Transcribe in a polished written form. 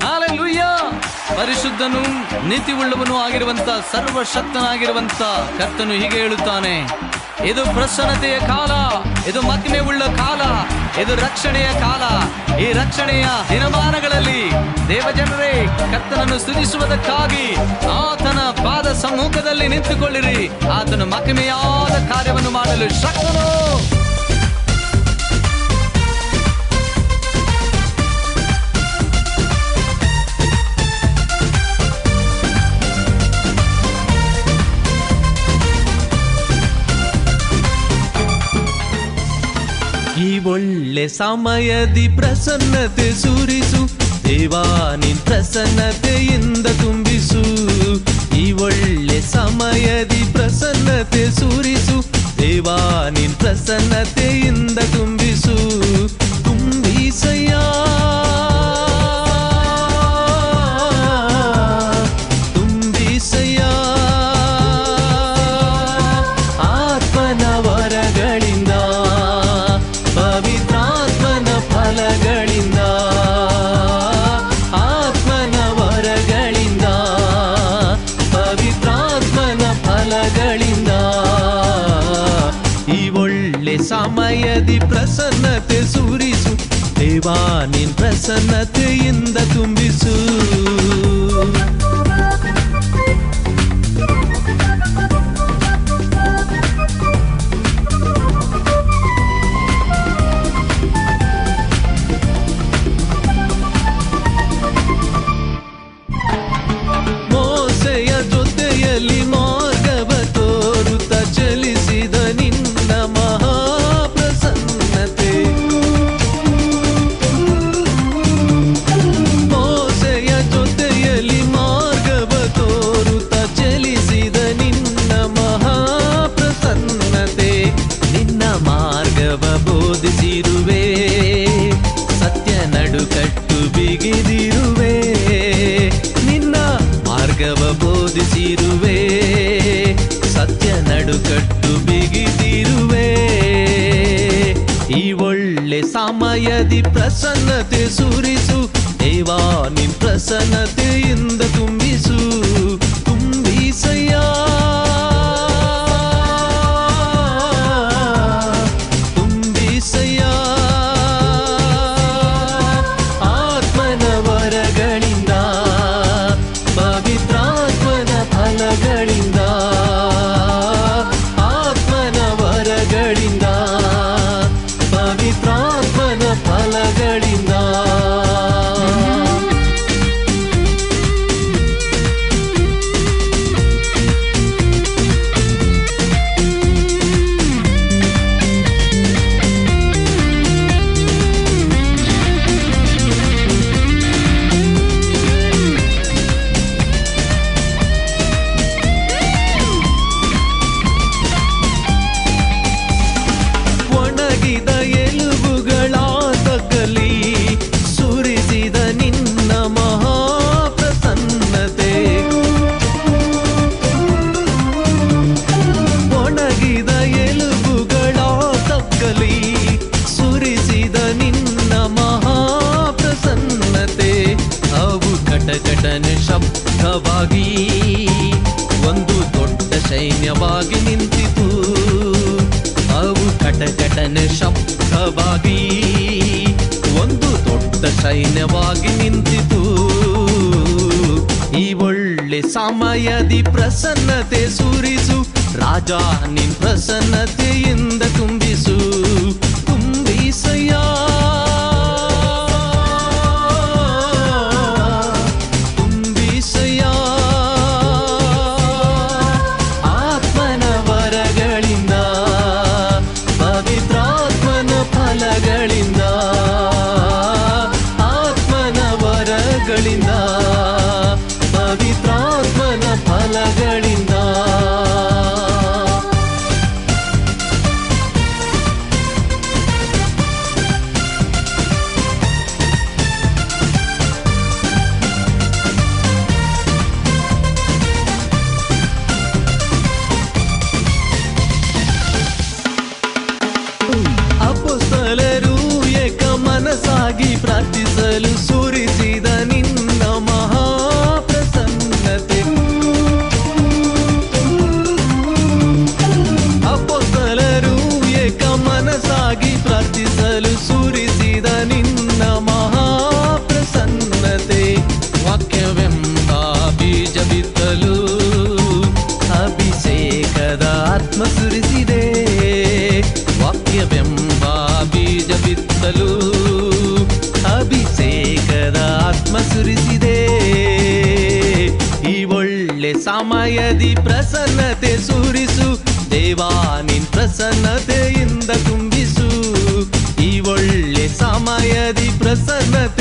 Hallelujah. ಪರಿಶುದ್ಧನು ನೀತಿವುಳ್ಳವನು ಆಗಿರುವಂತ ಸರ್ವಶಕ್ತನಾಗಿರುವಂತ ಕರ್ತನು ಹೀಗೆ ಹೇಳುತ್ತಾನೆ, ಇದು ಪ್ರಸನ್ನತೆಯ ಕಾಲ, ಇದು ಮಹಿಮೆ ಉಳ್ಳ ಕಾಲ, ಇದು ರಕ್ಷಣೆಯ ಕಾಲ. ಈ ರಕ್ಷಣೆಯ ದಿನಮಾನಗಳಲ್ಲಿ ದೇವಜನರೇ ಕರ್ತನನ್ನು ಸ್ತುತಿಸುವುದಕ್ಕಾಗಿ ಆತನ ಪಾದ ಸಮ್ಮುಖದಲ್ಲಿ ನಿಂತುಕೊಳ್ಳಿರಿ. ಆತನ ಮಹಿಮೆಯಾದ ಕಾರ್ಯವನ್ನು ಮಾಡಲು ಶಕ್ತನು. ಈ ಒಳ್ಳೆ ಸಮಯದಿ ಪ್ರಸನ್ನತೆ ಸುರಿಸು ದೇವಾ, ನಿನ್ ಪ್ರಸನ್ನತೆಯಿಂದ ತುಂಬಿಸು. ಈ ಒಳ್ಳೆ ಸಮಯದಿ ಪ್ರಸನ್ನತೆ ಸುರಿಸು ದೇವಾ, ನಿನ್ ಪ್ರಸನ್ನತೆಯಿಂದ ತುಂಬಿಸು. ತುಂಬಿಸಯ್ಯ, ತುಂಬಿಸಯ್ಯ ಆತ್ಮನ ವರಗಳಿಂದ, ಪವಿತ್ರಾತ್ಮನ ಫಲಗಳಿಂದ, ಆತ್ಮನ ವರಗಳಿಂದ, ಪವಿತ್ರಾತ್ಮನ ಫಲಗಳಿಂದ. ಈ ಒಳ್ಳೆ ಸಮಯದಿ ಪ್ರಸನ್ನತೆ ಸುರಿಸು ದೇವಾ, ನಿನ್ ಪ್ರಸನ್ನತೆಯಿಂದ ತುಂಬಿಸು. ಮೋಸೆಯ ಜೊತೆಯಲ್ಲಿ ಮಾರ್ಗವ ತೋರುತ್ತ ಚಲಿಸಿದ ನಿನ್ನ ಮಹಾಪ್ರಸನ್ನತೆ. ಮೋಸೆಯ ಜೊತೆಯಲ್ಲಿ ಮಾರ್ಗವ ತೋರುತ್ತ ಚಲಿಸಿದ ನಿನ್ನ ಮಹಾಪ್ರಸನ್ನತೆ. ನಿನ್ನ ಮಾರ್ಗವ ಬೋಧಿಸಿರುವೆ, ಸತ್ಯ ನಡುಕಟ್ಟು ಬಿಗಿದಿರುವೆ. ನಿನ್ನ ಮಾರ್ಗವ ಬೋಧಿಸಿರುವೆ, ಸತ್ಯ ನಡುಕಟ್ಟು ಬಿಗಿದಿರುವೆ. ಈ ಒಳ್ಳೆ ಸಮಯದಿ ಪ್ರಸನ್ನತೆ ಸುರಿಸು ದೇವಾ, ನಿನ್ ಪ್ರಸನ್ನತೆಯಿಂದ ತುಂಬಿಸು. ತುಂಬಿಸಯ್ಯ, ತುಂಬಿಸಯ್ಯ ಆತ್ಮನ ವರಗಳಿಂದ, ಪವಿತ್ರಾತ್ಮನ ಫಲಗಳಿಂದ, ಆತ್ಮನ ವರಗಳಿಂದ, ಪವಿತ್ರಾತ್ಮನ ಫಲಗಳಿಂದ. ಒಣಗಿದ ಎಲುಬುಗಳ ತಗ್ಗಲಿ ಸುರಿಸಿದ ನಿನ್ನ ಮಹಾಪ್ರಸನ್ನತೆ. ಒಣಗಿದ ಎಲುಬುಗಳ ತಗ್ಗಲಿ ಸುರಿಸಿದ ನಿನ್ನ ಮಹಾಪ್ರಸನ್ನತೆ. ಅವು ಕಟಕಟನೆ ಶಬ್ದವಾಗಿ ಒಂದು ದೊಡ್ಡ ಸೈನ್ಯವಾಗಿ ನಿಂತಿತು. ಅವು ಕಟಕಟನೆ ಶಬ್ದವಾಗಿ ಒಂದು ದೊಡ್ಡ ಸೈನ್ಯವಾಗಿ ನಿಂತಿತು. ಈ ಒಳ್ಳೆ ಸಮಯದಿ ಪ್ರಸನ್ನತೆ ಸುರಿಸು ರಾಜ, ನಿನ್ ಪ್ರಸನ್ನತೆಯಿಂದ ತುಂಬಿಸು. ತುಂಬಿಸಯ್ಯ, ತುಂಬಿಸಯ್ಯ ಆತ್ಮನ ವರಗಳಿಂದ, ಪವಿತ್ರಾತ್ಮನ ಫಲಗಳಿಂದ, ಆತ್ಮನ ವರಗಳಿಂದ, ಪವಿತ್ರಾತ್ಮನ ಫಲಗಳಿಂದ. ಅಪೊಸ್ತಲರು ಏಕ ಮನಸ್ಸಾಗಿ ಪ್ರಾರ್ಥಿಸಲು ಸುರಿಸಿದ ನಿನ್ನ ಆತ್ಮ ಸುರಿಸಿದೆ. ವಾಕ್ಯವೆಂಬ ಬೀಜ ಬಿತ್ತಲು ಅಭಿಷೇಕದ ಆತ್ಮ ಸುರಿಸಿದೆ. ಈ ಒಳ್ಳೆ ಸಮಯದಿ ಪ್ರಸನ್ನತೆ ಸುರಿಸು ದೇವಾ, ನಿನ್ ಪ್ರಸನ್ನತೆಯಿಂದ ತುಂಬಿಸು. ಈ ಒಳ್ಳೆ ಸಮಯದಿ ಪ್ರಸನ್ನತೆ